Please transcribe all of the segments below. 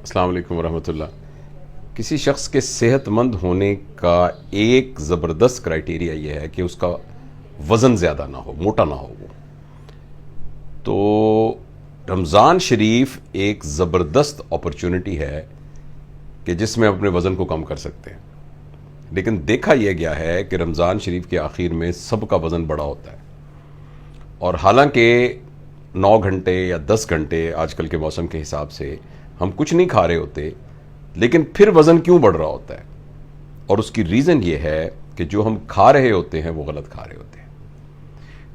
السلام علیکم ورحمۃ اللہ۔ کسی شخص کے صحت مند ہونے کا ایک زبردست کرائٹیریا یہ ہے کہ اس کا وزن زیادہ نہ ہو، موٹا نہ ہو وہ۔ تو رمضان شریف ایک زبردست اپرچونٹی ہے کہ جس میں اپنے وزن کو کم کر سکتے ہیں، لیکن دیکھا یہ گیا ہے کہ رمضان شریف کے آخر میں سب کا وزن بڑا ہوتا ہے، اور حالانکہ 9 گھنٹے یا 10 گھنٹے آج کل کے موسم کے حساب سے ہم کچھ نہیں کھا رہے ہوتے، لیکن پھر وزن کیوں بڑھ رہا ہوتا ہے؟ اور اس کی ریزن یہ ہے کہ جو ہم کھا رہے ہوتے ہیں وہ غلط کھا رہے ہوتے ہیں۔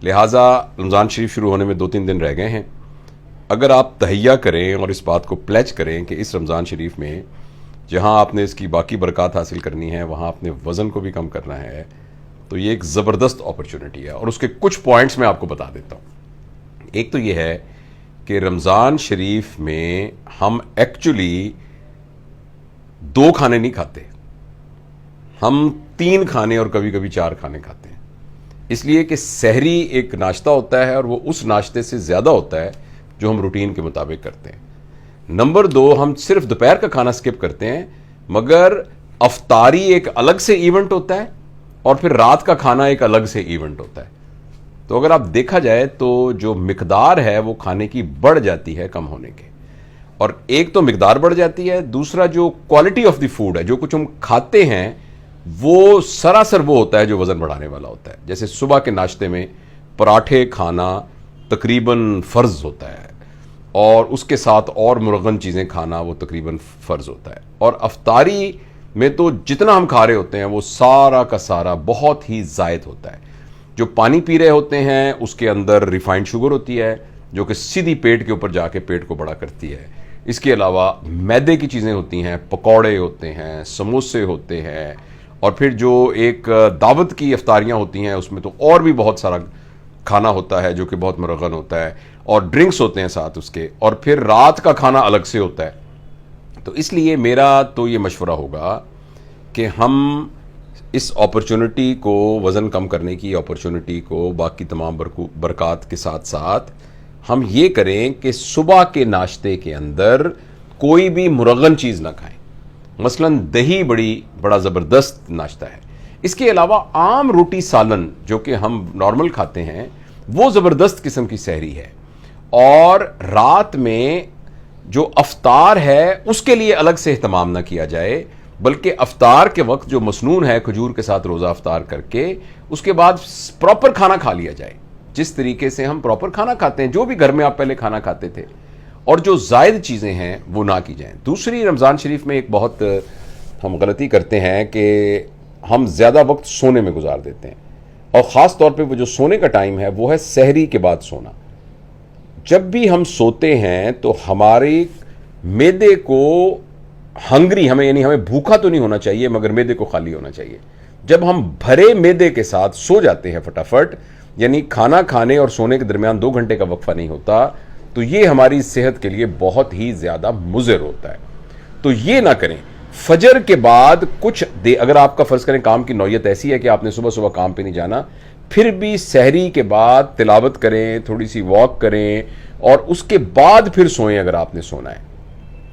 لہٰذا رمضان شریف شروع ہونے میں 2-3 دن رہ گئے ہیں۔ اگر آپ تہیہ کریں اور اس بات کو پلیج کریں کہ اس رمضان شریف میں جہاں آپ نے اس کی باقی برکات حاصل کرنی ہے وہاں اپنے وزن کو بھی کم کرنا ہے، تو یہ ایک زبردست اپرچونٹی ہے، اور اس کے کچھ پوائنٹس میں آپ کو بتا دیتا ہوں۔ ایک تو یہ ہے کہ رمضان شریف میں ہم ایکچولی 2 کھانے نہیں کھاتے، ہم 3 کھانے اور کبھی کبھی 4 کھانے کھاتے ہیں، اس لیے کہ سحری ایک ناشتہ ہوتا ہے اور وہ اس ناشتے سے زیادہ ہوتا ہے جو ہم روٹین کے مطابق کرتے ہیں۔ نمبر 2، ہم صرف دوپہر کا کھانا سکپ کرتے ہیں، مگر افطاری ایک الگ سے ایونٹ ہوتا ہے اور پھر رات کا کھانا ایک الگ سے ایونٹ ہوتا ہے۔ تو اگر آپ دیکھا جائے تو جو مقدار ہے وہ کھانے کی بڑھ جاتی ہے کم ہونے کے، اور ایک تو مقدار بڑھ جاتی ہے، دوسرا جو کوالٹی آف دی فوڈ ہے، جو کچھ ہم کھاتے ہیں وہ سراسر وہ ہوتا ہے جو وزن بڑھانے والا ہوتا ہے۔ جیسے صبح کے ناشتے میں پراٹھے کھانا تقریباً فرض ہوتا ہے، اور اس کے ساتھ اور مرغن چیزیں کھانا وہ تقریباً فرض ہوتا ہے، اور افطاری میں تو جتنا ہم کھا رہے ہوتے ہیں وہ سارا کا سارا بہت ہی زائد ہوتا ہے۔ جو پانی پی رہے ہوتے ہیں اس کے اندر ریفائنڈ شوگر ہوتی ہے جو کہ سیدھی پیٹ کے اوپر جا کے پیٹ کو بڑا کرتی ہے۔ اس کے علاوہ میدے کی چیزیں ہوتی ہیں، پکوڑے ہوتے ہیں، سموسے ہوتے ہیں، اور پھر جو ایک دعوت کی افطاریاں ہوتی ہیں اس میں تو اور بھی بہت سارا کھانا ہوتا ہے جو کہ بہت مرغن ہوتا ہے، اور ڈرنکس ہوتے ہیں ساتھ اس کے، اور پھر رات کا کھانا الگ سے ہوتا ہے۔ تو اس لیے میرا تو یہ مشورہ ہوگا کہ ہم اس اپرچونٹی کو، وزن کم کرنے کی اپرچونٹی کو باقی تمام برکات کے ساتھ ساتھ ہم یہ کریں کہ صبح کے ناشتے کے اندر کوئی بھی مرغن چیز نہ کھائیں۔ مثلا دہی بڑا زبردست ناشتہ ہے۔ اس کے علاوہ عام روٹی سالن جو کہ ہم نارمل کھاتے ہیں وہ زبردست قسم کی سحری ہے، اور رات میں جو افطار ہے اس کے لیے الگ سے اہتمام نہ کیا جائے، بلکہ افطار کے وقت جو مسنون ہے کھجور کے ساتھ روزہ افطار کر کے اس کے بعد پراپر کھانا کھا لیا جائے، جس طریقے سے ہم پراپر کھانا کھاتے ہیں، جو بھی گھر میں آپ پہلے کھانا کھاتے تھے، اور جو زائد چیزیں ہیں وہ نہ کی جائیں۔ دوسری، رمضان شریف میں ایک بہت ہم غلطی کرتے ہیں کہ ہم زیادہ وقت سونے میں گزار دیتے ہیں، اور خاص طور پہ وہ جو سونے کا ٹائم ہے وہ ہے سحری کے بعد سونا۔ جب بھی ہم سوتے ہیں تو ہمارے معدے کو ہنگری، ہمیں بھوکا تو نہیں ہونا چاہیے مگر معدے کو خالی ہونا چاہیے۔ جب ہم بھرے معدے کے ساتھ سو جاتے ہیں فٹافٹ، یعنی کھانا کھانے اور سونے کے درمیان 2 گھنٹے کا وقفہ نہیں ہوتا، تو یہ ہماری صحت کے لیے بہت ہی زیادہ مضر ہوتا ہے۔ تو یہ نہ کریں۔ فجر کے بعد کچھ اگر آپ کا فرض کریں کام کی نوعیت ایسی ہے کہ آپ نے صبح صبح کام پہ نہیں جانا، پھر بھی سحری کے بعد تلاوت کریں، تھوڑی سی واک کریں، اور اس کے بعد پھر سوئیں اگر آپ نے سونا ہے۔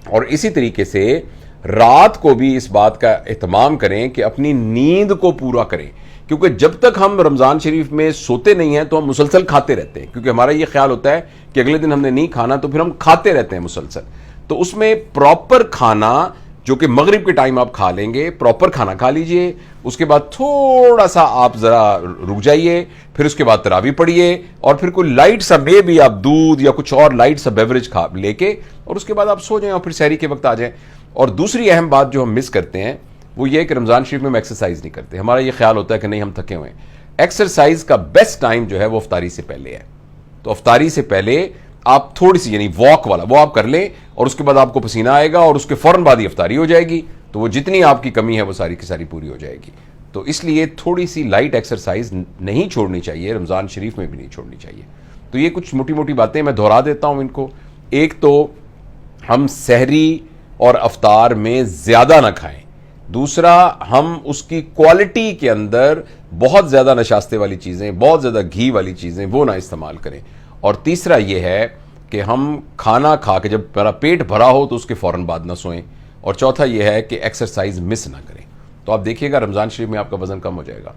اور اسی طریقے سے رات کو بھی اس بات کا اہتمام کریں کہ اپنی نیند کو پورا کریں، کیونکہ جب تک ہم رمضان شریف میں سوتے نہیں ہیں تو ہم مسلسل کھاتے رہتے ہیں، کیونکہ ہمارا یہ خیال ہوتا ہے کہ اگلے دن ہم نے نہیں کھانا، تو پھر ہم کھاتے رہتے ہیں مسلسل۔ تو اس میں پراپر کھانا جو کہ مغرب کے ٹائم آپ کھا لیں گے، پراپر کھانا کھا لیجئے، اس کے بعد تھوڑا سا آپ ذرا رک جائیے، پھر اس کے بعد تراویح پڑھیے، اور پھر کوئی لائٹ سا میں بھی آپ دودھ یا کچھ اور لائٹ سا بیوریج لے کے، اور اس کے بعد آپ سو جائیں اور پھر سحری کے وقت آ جائیں۔ اور دوسری اہم بات جو ہم مس کرتے ہیں وہ یہ ہے کہ رمضان شریف میں ہم ایکسرسائز نہیں کرتے۔ ہمارا یہ خیال ہوتا ہے کہ نہیں ہم تھکے ہوئے ہیں۔ ایکسرسائز کا بیسٹ ٹائم جو ہے وہ افطاری سے پہلے ہے۔ تو افطاری سے پہلے آپ تھوڑی سی، یعنی واک والا وہ آپ کر لیں، اور اس کے بعد آپ کو پسینہ آئے گا، اور اس کے فوراً بعد ہی افطاری ہو جائے گی، تو وہ جتنی آپ کی کمی ہے وہ ساری کی ساری پوری ہو جائے گی۔ تو اس لیے تھوڑی سی لائٹ ایکسرسائز نہیں چھوڑنی چاہیے، رمضان شریف میں بھی نہیں چھوڑنی چاہیے۔ تو یہ کچھ موٹی موٹی باتیں میں دہرا دیتا ہوں ان کو۔ ایک تو ہم سحری اور افطار میں زیادہ نہ کھائیں، دوسرا ہم اس کی کوالٹی کے اندر بہت زیادہ نشاستے والی چیزیں، بہت زیادہ گھی والی چیزیں وہ نہ استعمال کریں، اور تیسرا یہ ہے کہ ہم کھانا کھا کے جب میرا پیٹ بھرا ہو تو اس کے فوراً بعد نہ سوئیں، اور چوتھا یہ ہے کہ ایکسرسائز مس نہ کریں. تو آپ دیکھیے گا رمضان شریف میں آپ کا وزن کم ہو جائے گا.